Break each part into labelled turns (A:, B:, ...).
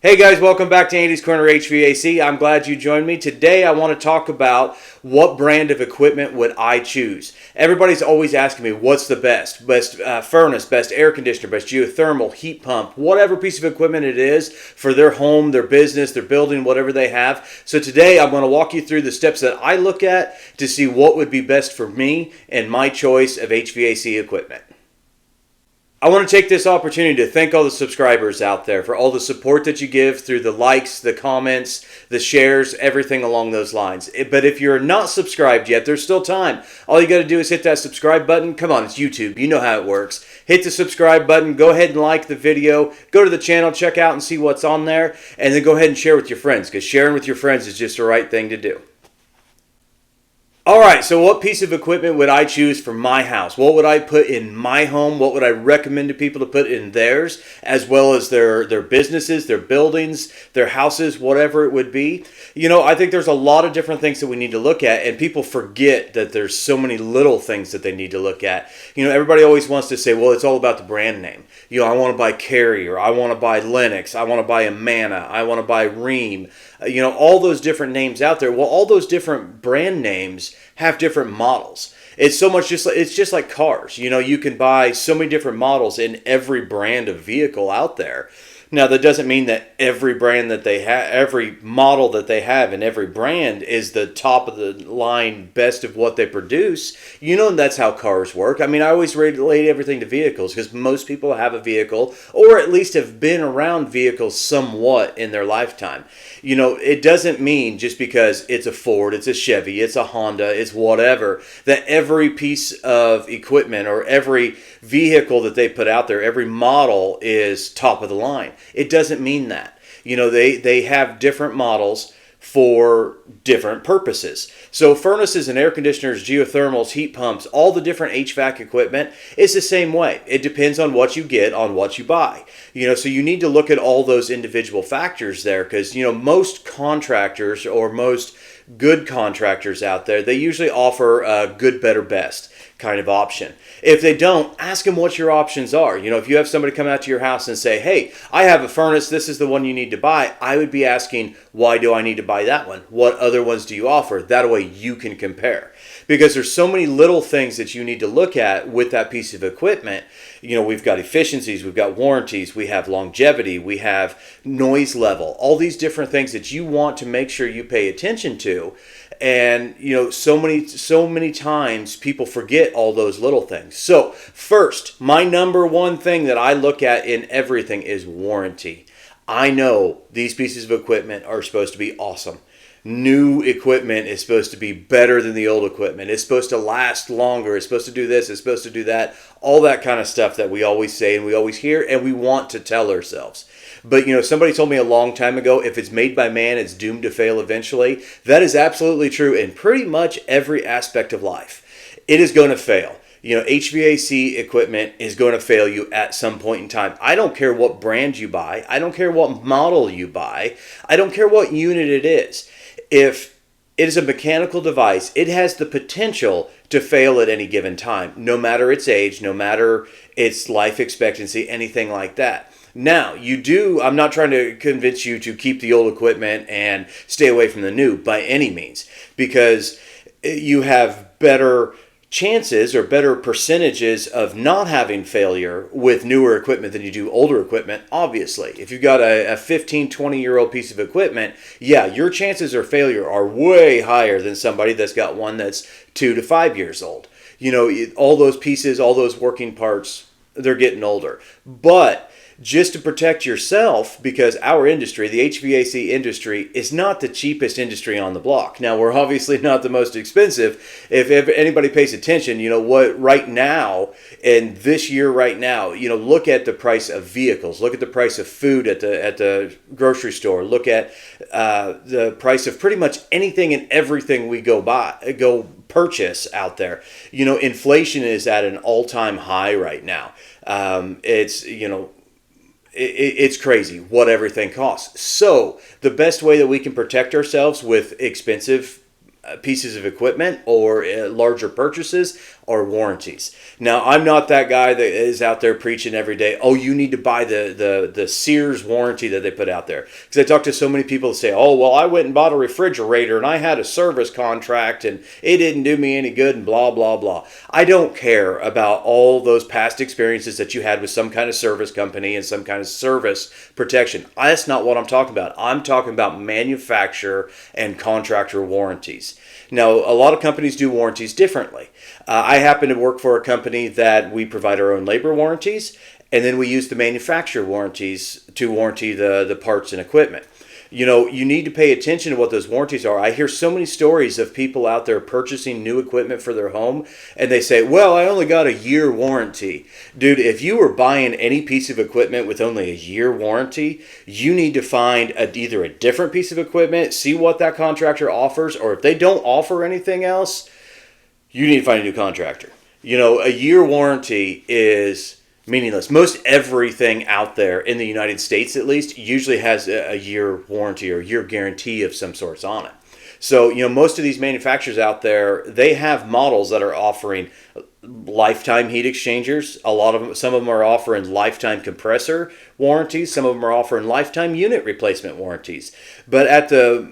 A: Hey guys, welcome back to Andy's Corner HVAC. I'm glad you joined me. Today I want to talk about what brand of equipment would I choose. Everybody's always asking me what's the best. Best furnace, best air conditioner, best geothermal, heat pump, whatever piece of equipment it is for their home, their business, their building, whatever they have. So today I'm going to walk you through the steps that I look at to see what would be best for me and my choice of HVAC equipment. I want to take this opportunity to thank all the subscribers out there for all the support that you give through the likes, the comments, the shares, everything along those lines. But if you're not subscribed yet, there's still time. All you got to do is hit that subscribe button. Come on, it's YouTube. You know how it works. Hit the subscribe button. Go ahead and like the video. Go to the channel, check out and see what's on there. And then go ahead and share with your friends, because sharing with your friends is just the right thing to do. All right, so what piece of equipment would I choose for my house? What would I put in my home? What would I recommend to people to put in theirs, as well as their businesses, their buildings, their houses, whatever it would be? You know, I think there's a lot of different things that we need to look at, and people forget that there's so many little things that they need to look at. You know, everybody always wants to say, well, it's all about the brand name. You know, I want to buy Carrier, I want to buy Lennox, I want to buy Amana, I want to buy Rheem. You know, all those different names out there. Well, all those different brand names have different models. It's so much it's just like cars. You know, you can buy so many different models in every brand of vehicle out there. Now, that doesn't mean that every brand that they have, every model that they have in every brand is the top of the line, best of what they produce. You know, that's how cars work. I mean, I always relate everything to vehicles because most people have a vehicle or at least have been around vehicles somewhat in their lifetime. You know, it doesn't mean just because it's a Ford, it's a Chevy, it's a Honda, it's whatever, that every piece of equipment or every vehicle that they put out there, every model is top of the line. It doesn't mean that. You know, they have different models for different purposes. So furnaces and air conditioners, geothermals, heat pumps, all the different HVAC equipment is the same way. It depends on what you get, on what you buy. You know, so you need to look at all those individual factors there because, you know, most contractors or most good contractors out there, they usually offer a good, better, best kind of option. If they don't, ask them what your options are. You know, if you have somebody come out to your house and say, hey, I have a furnace, this is the one you need to buy, I would be asking, why do I need to buy that one? What other ones do you offer? That way you can compare. Because there's so many little things that you need to look at with that piece of equipment. You know, we've got efficiencies, we've got warranties, we have longevity, we have noise level, all these different things that you want to make sure you pay attention to. And, you know, so many times people forget all those little things. So first, my number one thing that I look at in everything is warranty. I know these pieces of equipment are supposed to be awesome. New equipment is supposed to be better than the old equipment. It's supposed to last longer. It's supposed to do this. It's supposed to do that. All that kind of stuff that we always say and we always hear and we want to tell ourselves. But, you know, somebody told me a long time ago, if it's made by man, it's doomed to fail eventually. That is absolutely true in pretty much every aspect of life. It is going to fail. You know, HVAC equipment is going to fail you at some point in time. I don't care what brand you buy. I don't care what model you buy. I don't care what unit it is. If it is a mechanical device, it has the potential to fail at any given time, no matter its age, no matter its life expectancy, anything like that. Now, I'm not trying to convince you to keep the old equipment and stay away from the new by any means, because you have better chances or better percentages of not having failure with newer equipment than you do older equipment, obviously. If you've got a 15, 20-year-old piece of equipment, yeah, your chances of failure are way higher than somebody that's got one that's 2 to 5 years old. You know, all those pieces, all those working parts, they're getting older. But just to protect yourself, because our industry, the HVAC industry, is not the cheapest industry on the block. Now, we're obviously not the most expensive. If anybody pays attention, you know what, right now, and this year right now, you know, look at the price of vehicles, look at the price of food at the grocery store, look at the price of pretty much anything and everything we go purchase out there. You know, inflation is at an all-time high right now. It's crazy what everything costs. So the best way that we can protect ourselves with expensive pieces of equipment or larger purchases are warranties. Now, I'm not that guy that is out there preaching every day, oh, you need to buy the Sears warranty that they put out there. Because I talk to so many people that say, oh, well, I went and bought a refrigerator and I had a service contract and it didn't do me any good and blah, blah, blah. I don't care about all those past experiences that you had with some kind of service company and some kind of service protection. That's not what I'm talking about. I'm talking about manufacturer and contractor warranties. Now, a lot of companies do warranties differently. I happen to work for a company that we provide our own labor warranties, and then we use the manufacturer warranties to warranty the parts and equipment. You need to pay attention to what those warranties are. I hear so many stories of people out there purchasing new equipment for their home, and they say, well, I only got a year warranty. Dude, if you were buying any piece of equipment with only a year warranty, you need to find either a different piece of equipment, see what that contractor offers, or if they don't offer anything else, you need to find a new contractor. A year warranty is meaningless. Most everything out there in the United States, at least, usually has a year warranty or year guarantee of some sorts on it. So, most of these manufacturers out there, they have models that are offering lifetime heat exchangers. Some of them are offering lifetime compressor warranties. Some of them are offering lifetime unit replacement warranties. But at the,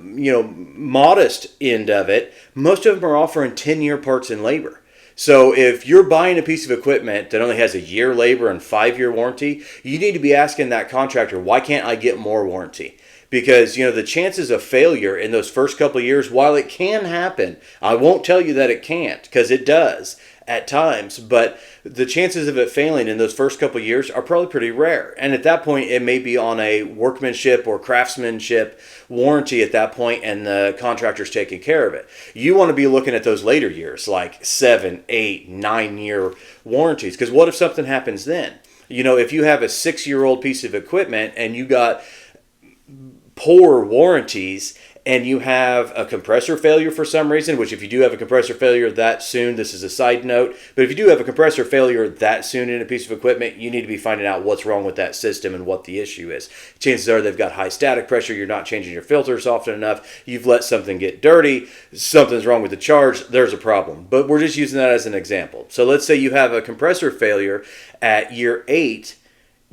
A: modest end of it, most of them are offering 10-year parts and labor. So if you're buying a piece of equipment that only has a year labor and 5-year warranty, you need to be asking that contractor, why can't I get more warranty? Because, the chances of failure in those first couple of years, while it can happen, I won't tell you that it can't, because it does at times, but the chances of it failing in those first couple of years are probably pretty rare. And at that point, it may be on a workmanship or craftsmanship warranty at that point, and the contractor's taking care of it. You want to be looking at those later years, like 7, 8, 9-year warranties, because what if something happens then? If you have a 6-year-old piece of equipment and you got poor warranties and you have a compressor failure for some reason, which if you do have a compressor failure that soon, this is a side note, but if you do have a compressor failure that soon in a piece of equipment, you need to be finding out what's wrong with that system and what the issue is. Chances are they've got high static pressure, you're not changing your filters often enough, you've let something get dirty, something's wrong with the charge, there's a problem. But we're just using that as an example. So let's say you have a compressor failure at year 8.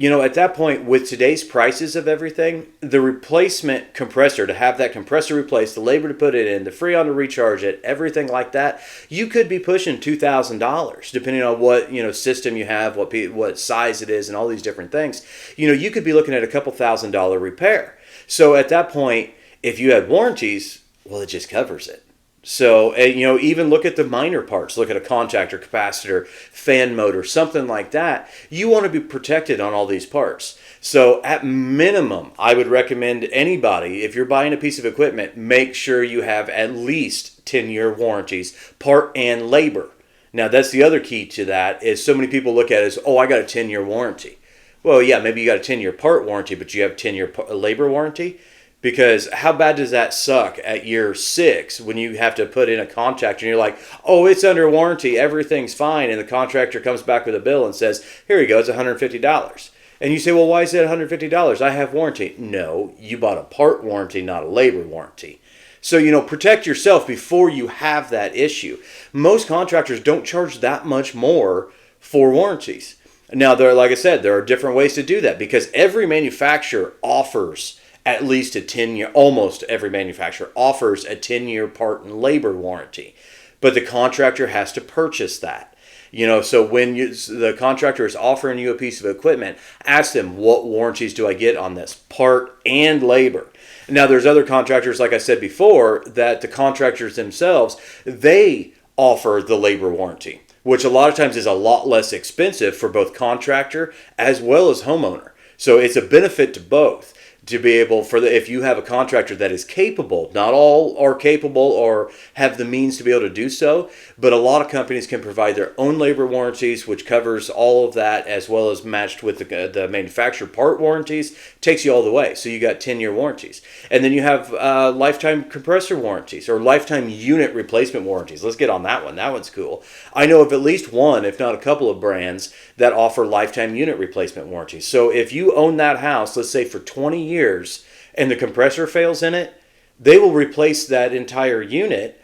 A: At that point, with today's prices of everything, the replacement compressor, to have that compressor replaced, the labor to put it in, the freon to recharge it, everything like that, you could be pushing $2,000, depending on what, system you have, what size it is, and all these different things. You could be looking at a couple $1,000 repair. So at that point, if you had warranties, well, it just covers it. So, even look at the minor parts. Look at a contactor, capacitor, fan motor, something like that. You want to be protected on all these parts. So, at minimum, I would recommend anybody, if you're buying a piece of equipment, make sure you have at least 10-year warranties, part and labor. Now, that's the other key to that, is so many people look at it as, oh, I got a 10-year warranty. Well, yeah, maybe you got a 10-year part warranty, but you have 10-year labor warranty. Because how bad does that suck at year 6 when you have to put in a contractor and you're like, oh, it's under warranty, everything's fine, and the contractor comes back with a bill and says, here you go, it's $150. And you say, well, why is it $150? I have warranty. No, you bought a part warranty, not a labor warranty. So, protect yourself before you have that issue. Most contractors don't charge that much more for warranties. Now, like I said, there are different ways to do that because every manufacturer offers at least a 10-year, almost every manufacturer offers a 10-year part and labor warranty. But the contractor has to purchase that. So when the contractor is offering you a piece of equipment, ask them, what warranties do I get on this part and labor? Now, there's other contractors, like I said before, that the contractors themselves, they offer the labor warranty, which a lot of times is a lot less expensive for both contractor as well as homeowner. So it's a benefit to both. To be able, if you have a contractor that is capable, not all are capable or have the means to be able to do so, but a lot of companies can provide their own labor warranties, which covers all of that, as well as matched with the manufacturer part warranties, takes you all the way. So you got 10-year warranties. And then you have lifetime compressor warranties or lifetime unit replacement warranties. Let's get on that one. That one's cool. I know of at least one, if not a couple of brands that offer lifetime unit replacement warranties. So if you own that house, let's say for 20 years and the compressor fails in it, they will replace that entire unit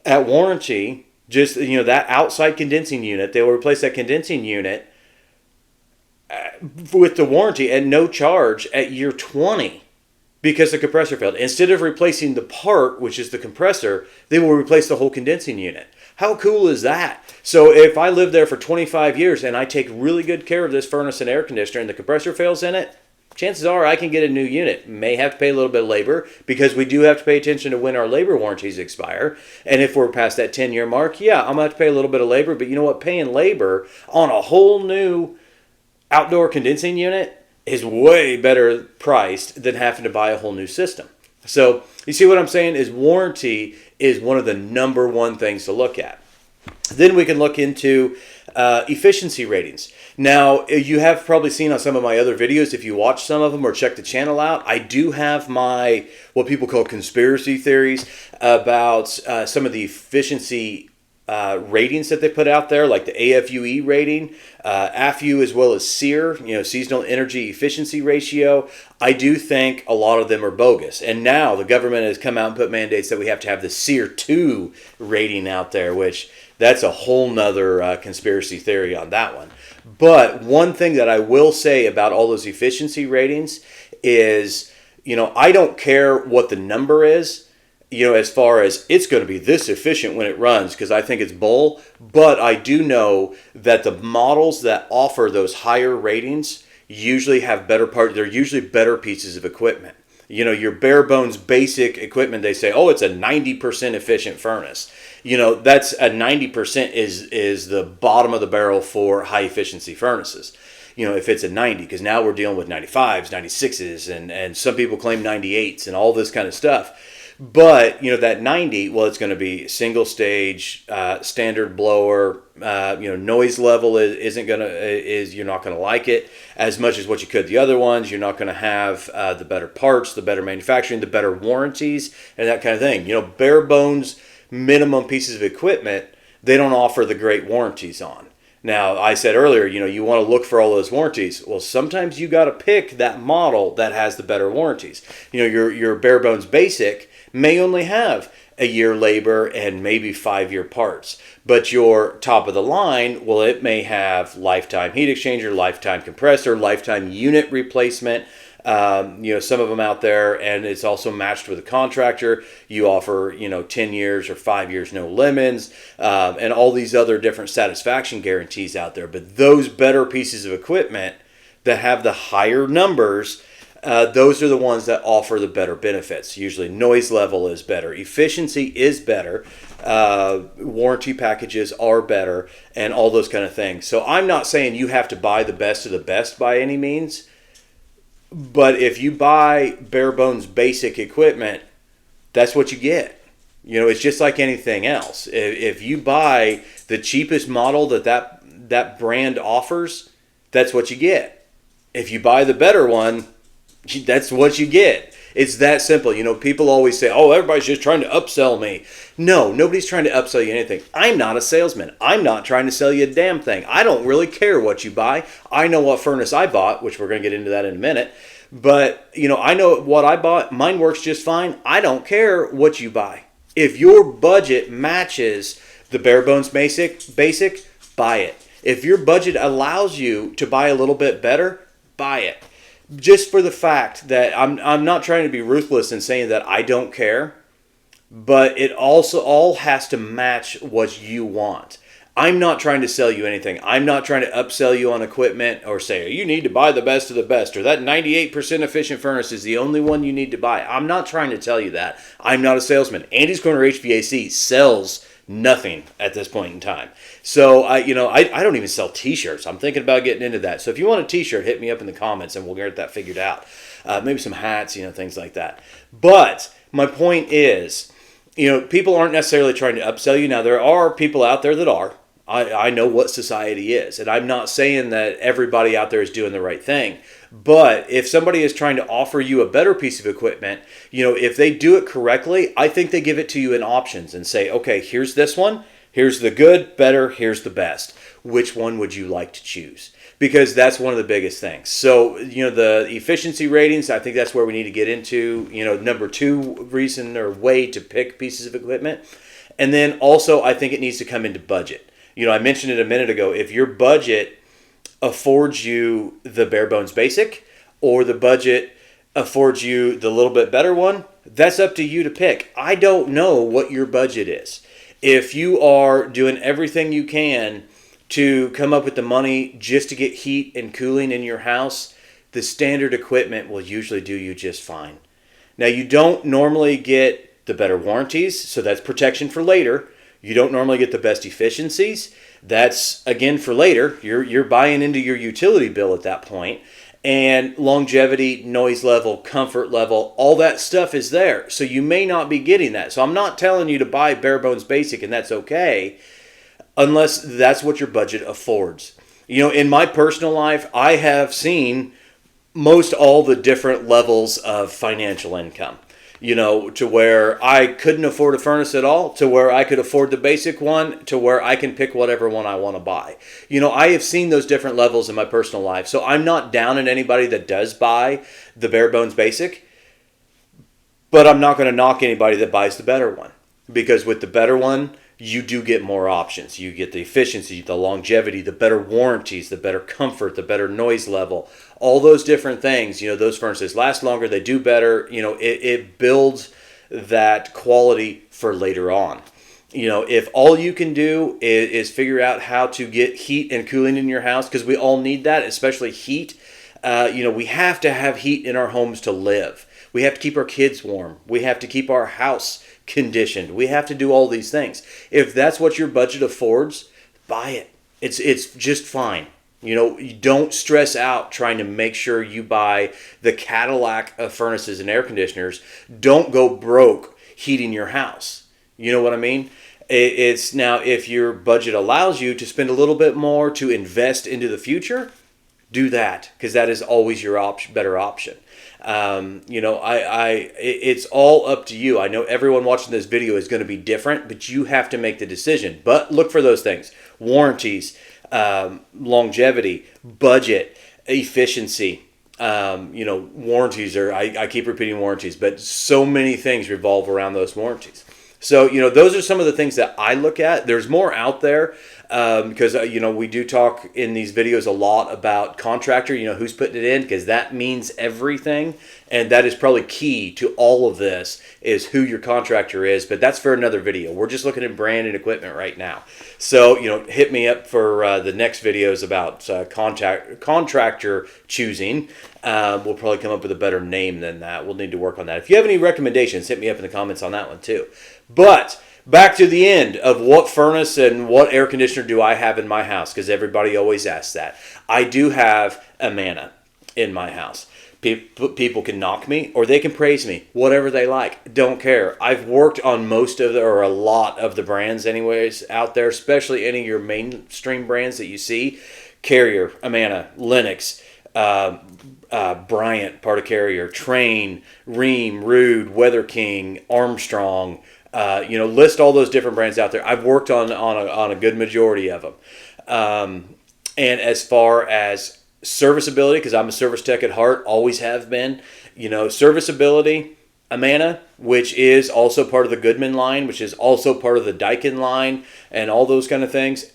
A: at warranty Just, that outside condensing unit, they will replace that condensing unit with the warranty at no charge at year 20 because the compressor failed. Instead of replacing the part, which is the compressor, they will replace the whole condensing unit. How cool is that? So if I live there for 25 years and I take really good care of this furnace and air conditioner and the compressor fails in it, chances are I can get a new unit. May have to pay a little bit of labor because we do have to pay attention to when our labor warranties expire. And if we're past that 10-year mark, yeah, I'm going to have to pay a little bit of labor. But you know what? Paying labor on a whole new outdoor condensing unit is way better priced than having to buy a whole new system. So you see what I'm saying is warranty is one of the number one things to look at. Then we can look into efficiency ratings. Now, you have probably seen on some of my other videos, if you watch some of them or check the channel out, I do have my, what people call conspiracy theories about some of the efficiency ratings that they put out there, like the AFUE rating, AFU as well as SEER, seasonal energy efficiency ratio. I do think a lot of them are bogus. And now the government has come out and put mandates that we have to have the SEER 2 rating out there, which that's a whole nother conspiracy theory on that one. But one thing that I will say about all those efficiency ratings is, I don't care what the number is, as far as it's going to be this efficient when it runs, because I think it's bull. But I do know that the models that offer those higher ratings usually have better they're usually better pieces of equipment. Your bare bones basic equipment, they say, oh, it's a 90% efficient furnace. That's a 90% is the bottom of the barrel for high efficiency furnaces. If it's a 90, because now we're dealing with 95s, 96s, and some people claim 98s and all this kind of stuff. But, that 90, well, it's going to be single stage, standard blower, noise level you're not going to like it as much as what you could the other ones. You're not going to have the better parts, the better manufacturing, the better warranties, and that kind of thing. Bare bones, minimum pieces of equipment, they don't offer the great warranties on. Now, I said earlier, you want to look for all those warranties. Well, sometimes you got to pick that model that has the better warranties. Your bare bones basic may only have a year labor and maybe 5-year parts. But your top of the line, well, it may have lifetime heat exchanger, lifetime compressor, lifetime unit replacement. Some of them out there, and it's also matched with a contractor. You offer, 10 years or 5 years, no lemons, and all these other different satisfaction guarantees out there. But those better pieces of equipment that have the higher numbers, those are the ones that offer the better benefits. Usually noise level is better, efficiency is better, warranty packages are better, and all those kind of things. So I'm not saying you have to buy the best of the best by any means. But if you buy bare bones basic equipment, that's what you get. It's just like anything else. If you buy the cheapest model that brand offers, that's what you get. If you buy the better one, that's what you get. It's that simple. People always say, oh, everybody's just trying to upsell me. No, nobody's trying to upsell you anything. I'm not a salesman. I'm not trying to sell you a damn thing. I don't really care what you buy. I know what furnace I bought, which we're going to get into that in a minute. But, I know what I bought. Mine works just fine. I don't care what you buy. If your budget matches the bare bones basic, buy it. If your budget allows you to buy a little bit better, buy it. Just for the fact that I'm not trying to be ruthless in saying that I don't care, but it also all has to match what you want. I'm not trying to sell you anything. I'm not trying to upsell you on equipment or say, you need to buy the best of the best, or that 98% efficient furnace is the only one you need to buy. I'm not trying to tell you that. I'm not a salesman. Andy's Corner HVAC sells nothing at this point in time. So I don't even sell t-shirts. I'm thinking about getting into that. So if you want a t-shirt, hit me up in the comments and we'll get that figured out. Maybe some hats, things like that. But my point is, people aren't necessarily trying to upsell you. Now, there are people out there that are. I know what society is, and I'm not saying that everybody out there is doing the right thing. But if somebody is trying to offer you a better piece of equipment, if they do it correctly, I think they give it to you in options and say, okay, here's this one, Here's the good, better, here's the best. Which one would you like to choose? Because that's one of the biggest things. So, the efficiency ratings, I think that's where we need to get into, number two reason or way to pick pieces of equipment. And then also, I think it needs to come into budget. I mentioned it a minute ago. If your budget affords you the bare bones basic, or the budget affords you the little bit better one, that's up to you to pick. I don't know what your budget is. If you are doing everything you can to come up with the money just to get heat and cooling in your house, the standard equipment will usually do you just fine. Now, you don't normally get the better warranties, so that's protection for later. You don't normally get the best efficiencies. That's, again, for later. You're buying into your utility bill at that point. And longevity, noise level, comfort level, all that stuff is there. So you may not be getting that. So I'm not telling you to buy bare bones basic, and that's okay, unless that's what your budget affords. In my personal life, I have seen most all the different levels of financial income. To where I couldn't afford a furnace at all, to where I could afford the basic one, to where I can pick whatever one I want to buy. I have seen those different levels in my personal life. So I'm not down on anybody that does buy the bare bones basic, but I'm not going to knock anybody that buys the better one. Because with the better one, you do get more options. You get the efficiency, the longevity, the better warranties, the better comfort, the better noise level, all those different things. Those furnaces last longer, they do better. It builds that quality for later on. If all you can do is figure out how to get heat and cooling in your house, because we all need that, especially heat. We have to have heat in our homes to live. We have to keep our kids warm. We have to keep our house conditioned. We have to do all these things. If that's what your budget affords, buy it. It's just fine. You don't stress out trying to make sure you buy the Cadillac of furnaces and air conditioners. Don't go broke heating your house. You know what I mean? It's now, if your budget allows you to spend a little bit more to invest into the future, do that, because that is always your better option. It's all up to you. I know everyone watching this video is going to be different, but you have to make the decision. But look for those things: warranties, longevity, budget, efficiency. Warranties are, I keep repeating warranties, but so many things revolve around those warranties. So, those are some of the things that I look at. There's more out there, because, we do talk in these videos a lot about contractor, who's putting it in, because that means everything. And that is probably key to all of this, is who your contractor is. But that's for another video. We're just looking at brand and equipment right now. So, hit me up for the next videos about contractor choosing. We'll probably come up with a better name than that. We'll need to work on that. If you have any recommendations, hit me up in the comments on that one too. But back to the end of what furnace and what air conditioner do I have in my house, because everybody always asks that. I do have a Mana in my house. People can knock me or they can praise me, whatever they like. Don't care. I've worked on most of or a lot of the brands anyways out there, especially any of your mainstream brands that you see. Carrier, Amana, Lennox, Bryant, part of Carrier, Train, Rheem, Rude, Weather King, Armstrong. List all those different brands out there. I've worked on a good majority of them. And as far as serviceability, because I'm a service tech at heart, always have been, serviceability, Amana, which is also part of the Goodman line, which is also part of the Daikin line, and all those kind of things.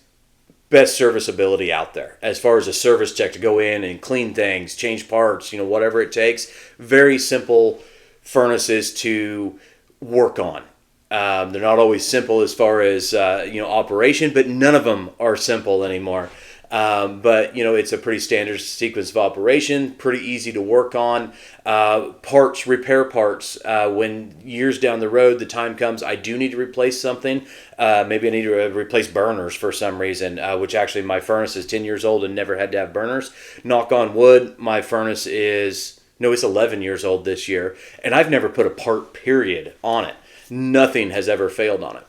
A: Best serviceability out there as far as a service tech to go in and clean things, change parts, whatever it takes. Very simple furnaces to work on. They're not always simple as far as operation, but none of them are simple anymore. But it's a pretty standard sequence of operation, pretty easy to work on. Repair parts, when years down the road, the time comes, I do need to replace something. Maybe I need to replace burners for some reason, which actually my furnace is 10 years old and never had to have burners. Knock on wood, my furnace it's 11 years old this year, and I've never put a part period on it. Nothing has ever failed on it.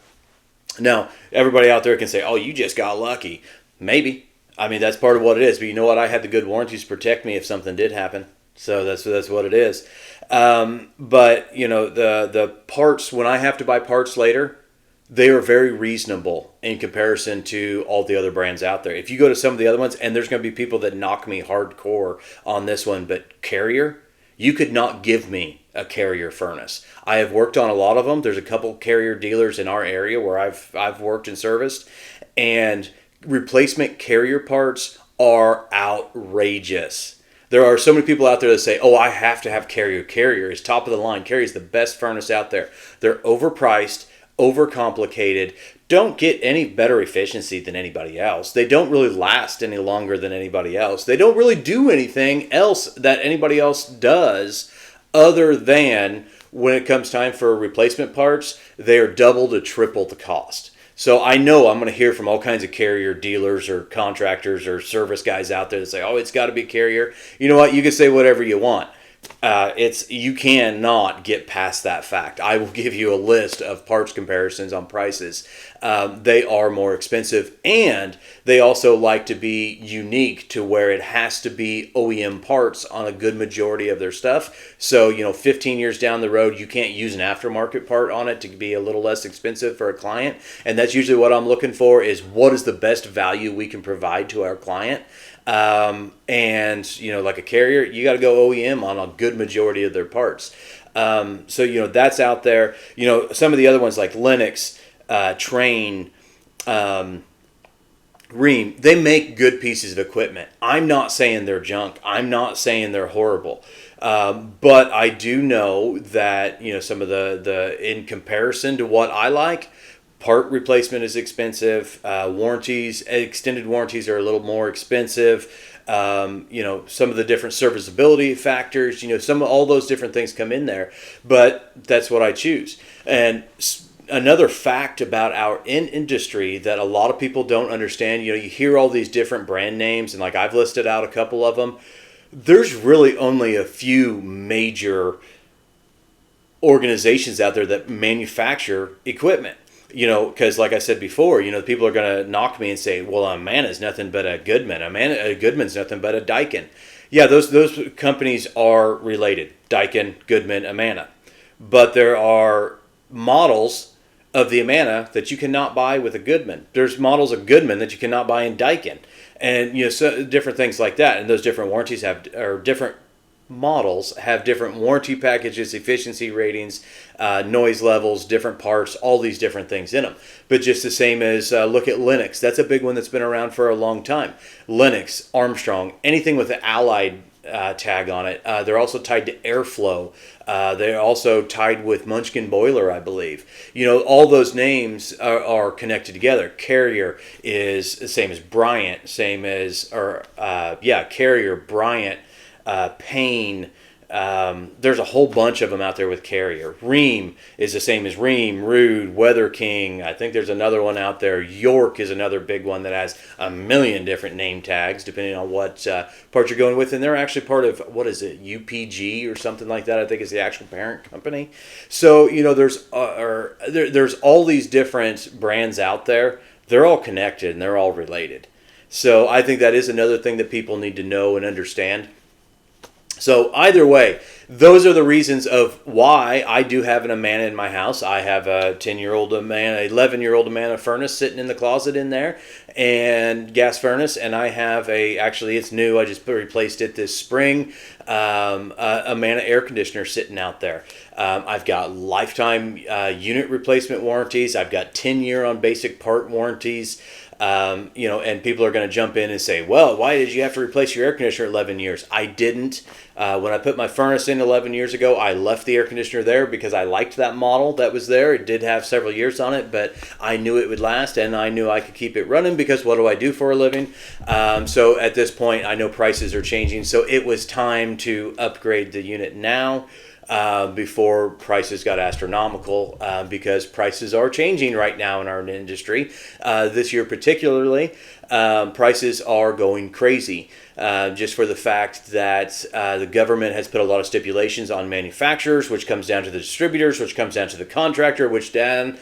A: Now, everybody out there can say, oh, you just got lucky. Maybe. I mean, that's part of what it is. But you know what? I had the good warranties to protect me if something did happen. So that's what it is. But, the parts, when I have to buy parts later, they are very reasonable in comparison to all the other brands out there. If you go to some of the other ones, and there's going to be people that knock me hardcore on this one, but Carrier, you could not give me a Carrier furnace. I have worked on a lot of them. There's a couple Carrier dealers in our area where I've worked and serviced, and replacement Carrier parts are outrageous. There are so many people out there that say, oh, I have to have Carrier. Carrier is top of the line. Carrier is the best furnace out there. They're overpriced, overcomplicated, don't get any better efficiency than anybody else. They don't really last any longer than anybody else. They don't really do anything else that anybody else does other than when it comes time for replacement parts, they are double to triple the cost. So I know I'm going to hear from all kinds of Carrier dealers or contractors or service guys out there that say, oh, it's got to be Carrier. You know what? You can say whatever you want. You cannot get past that fact. I will give you a list of parts comparisons on prices. They are more expensive, and they also like to be unique to where it has to be OEM parts on a good majority of their stuff. So, 15 years down the road, you can't use an aftermarket part on it to be a little less expensive for a client. And that's usually what I'm looking for, is what is the best value we can provide to our client. Like a Carrier, you got to go OEM on a good majority of their parts. That's out there. Some of the other ones like Lennox, Train, Rheem, they make good pieces of equipment. I'm not saying they're junk. I'm not saying they're horrible. But I do know that, some of the in comparison to what I like, part replacement is expensive. Warranties, extended warranties are a little more expensive. Some of the different serviceability factors, all those different things come in there. But that's what I choose. And another fact about our industry that a lot of people don't understand, you hear all these different brand names, and like I've listed out a couple of them. There's really only a few major organizations out there that manufacture equipment. Because like I said before, people are going to knock me and say, well, Amana's nothing but a Goodman. A Goodman's nothing but a Daikin. Yeah, those companies are related. Daikin, Goodman, Amana. But there are models of the Amana that you cannot buy with a Goodman. There's models of Goodman that you cannot buy in Daikin. And, so different things like that. And those different warranties different models have different warranty packages, efficiency ratings, noise levels, different parts, all these different things in them. But just the same as look at Lennox. That's a big one that's been around for a long time. Lennox, Armstrong, anything with the Allied tag on it. They're also tied to Airflow. They're also tied with Munchkin Boiler, I believe. All those names are connected together. Carrier is the same as Bryant, Carrier, Bryant, Payne. There's a whole bunch of them out there with Carrier. Rheem is the same as Rheem, Rude, Weather King. I think there's another one out there. York is another big one that has a million different name tags depending on what part you're going with. And they're actually part of, what is it, UPG or something like that, I think is the actual parent company. So, there's all these different brands out there. They're all connected and they're all related. So I think that is another thing that people need to know and understand. So either way, those are the reasons of why I do have an Amana in my house. I have a 10-year-old Amana, 11-year-old Amana furnace sitting in the closet in there, and gas furnace. And I have actually it's new, I just replaced it this spring, Amana air conditioner sitting out there. I've got lifetime unit replacement warranties. I've got 10-year on basic part warranties. And people are going to jump in and say, well, why did you have to replace your air conditioner 11 years? I didn't. When I put my furnace in 11 years ago, I left the air conditioner there because I liked that model that was there. It did have several years on it, but I knew it would last, and I knew I could keep it running because what do I do for a living? So at this point, I know prices are changing, so it was time to upgrade the unit now. Before prices got astronomical, because prices are changing right now in our industry. This year particularly, prices are going crazy. just for the fact that the government has put a lot of stipulations on manufacturers, which comes down to the distributors, which comes down to the contractor, which then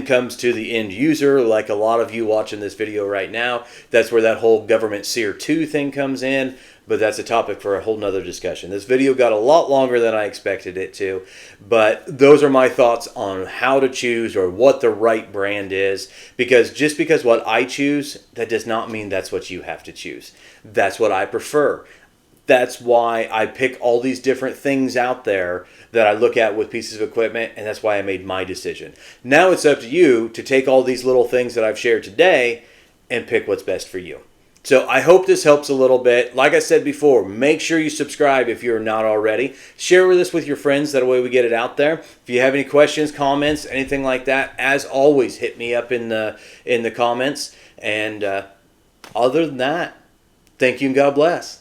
A: comes to the end user, like a lot of you watching this video right now. That's where that whole government SEER 2 thing comes in. But that's a topic for a whole nother discussion. This video got a lot longer than I expected it to, but those are my thoughts on how to choose or what the right brand is. Because just because what I choose, that does not mean that's what you have to choose. That's what I prefer. That's why I pick all these different things out there that I look at with pieces of equipment, and that's why I made my decision. Now it's up to you to take all these little things that I've shared today and pick what's best for you. So I hope this helps a little bit. Like I said before, make sure you subscribe if you're not already. Share this with your friends. That way we get it out there. If you have any questions, comments, anything like that, as always, hit me up in the comments. And other than that, thank you and God bless.